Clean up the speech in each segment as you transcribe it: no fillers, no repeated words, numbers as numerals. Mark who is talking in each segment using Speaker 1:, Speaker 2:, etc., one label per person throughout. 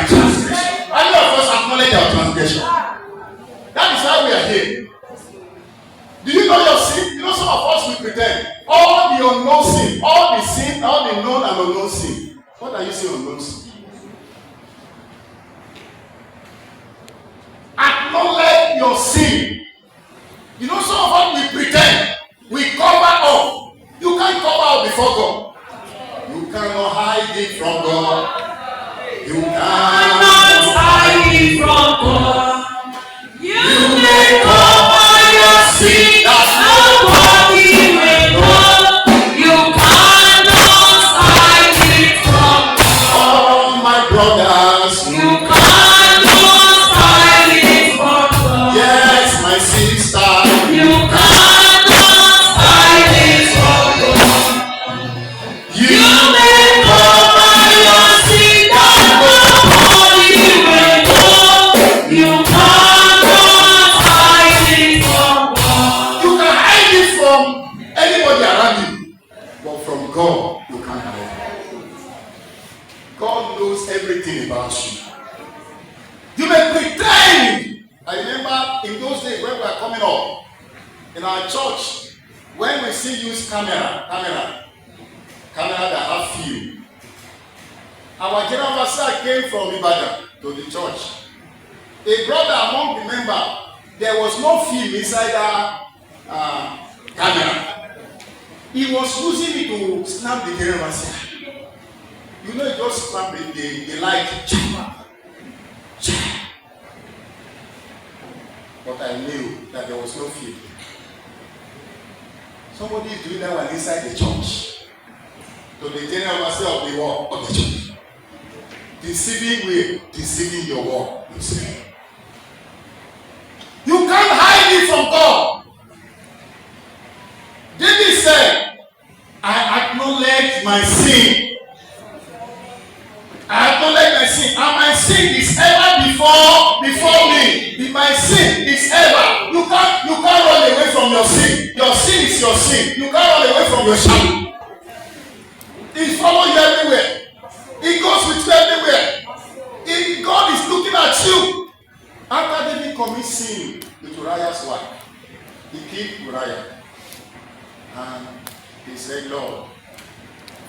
Speaker 1: my transgression. How many of us acknowledge our transgression? That is why we are here. Do you know your sin? You know some of us we pretend. All the unknown sin, all the sin, all the known and unknown sin. What are you saying unknown sin? Acknowledge your sin. You know some of us we pretend. We cover up. You can't cover up before God. You cannot hide it from God. You cannot hide it from God. You may cover your sin. That's nobody may know. You cannot hide it from God. Oh, my brothers. You cannot hide it from God. Yes, my sister. You cannot hide it from God. You may cover your sin. That's nobody may know. You cannot hide it from God. You can hide it from anybody around you, but from God, you can't hide it. God knows everything about you. You may pretend. I remember in those days when we were coming up in our church, when we still use camera that have film. Our general pastor came from Ibadan to the church. A brother among the members, there was no film inside that camera. He was using it to snap the general pastor. You know, he just snap the light. But I knew that there was no film. Somebody is doing that one inside the church. To the general pastor of the wall of the church. Deceiving way, deceiving your wall. You can't hide it from God. David said, I acknowledge my sin. I acknowledge my sin. And my sin is ever before me. If my sin is ever, you can't run away from your sin. Your sin is your sin. You can't run away from your shadow. It follows you everywhere. It goes with you everywhere. If God is looking at you. After David commits sin with Uriah's wife, he killed Uriah. And he said, Lord,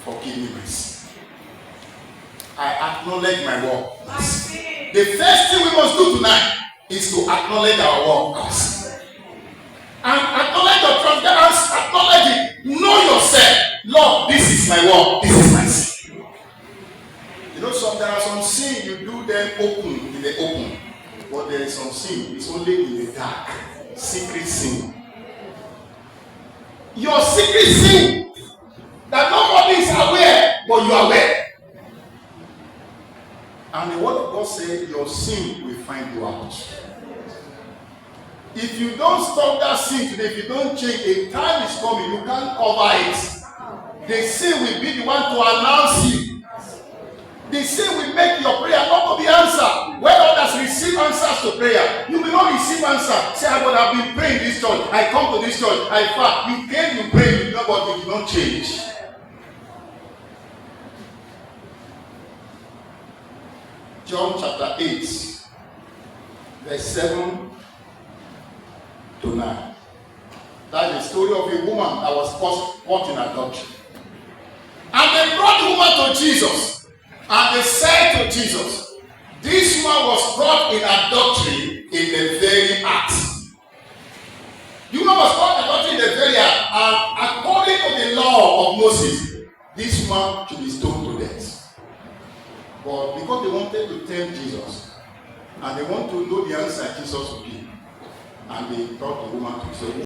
Speaker 1: forgive me my sin. I acknowledge my work. The first thing we must do tonight is to acknowledge our work. And acknowledge your transgressions, acknowledge it. Know yourself. Lord, this is my work, this is my sin. You know, there are some sin you do them open in the open. But there is some sin, it's only in the dark. Secret sin. Your secret sin that nobody is aware, but you are aware. And the word of God says your sin will find you out. If you don't stop that sin today, if you don't change, a time is coming, you can't cover it. The sin will be the one to announce you. The sin will make your prayer not to be answered. When others receive answers to prayer, you will not receive answer. Say, I would have been praying this church. I come to this church. I fast. You came, you pray, you know, but you did not change. John chapter 8, verse 7 to 9. That is the story of a woman that was caught in adultery. And they brought the woman to Jesus. And they said to Jesus, this woman was caught in adultery in the very act. The woman was caught in adultery in the very act. And according to the law of Moses, this woman should be stoned to death. But because they wanted to tempt Jesus, and they want to know the answer Jesus would give, and they brought the woman to say,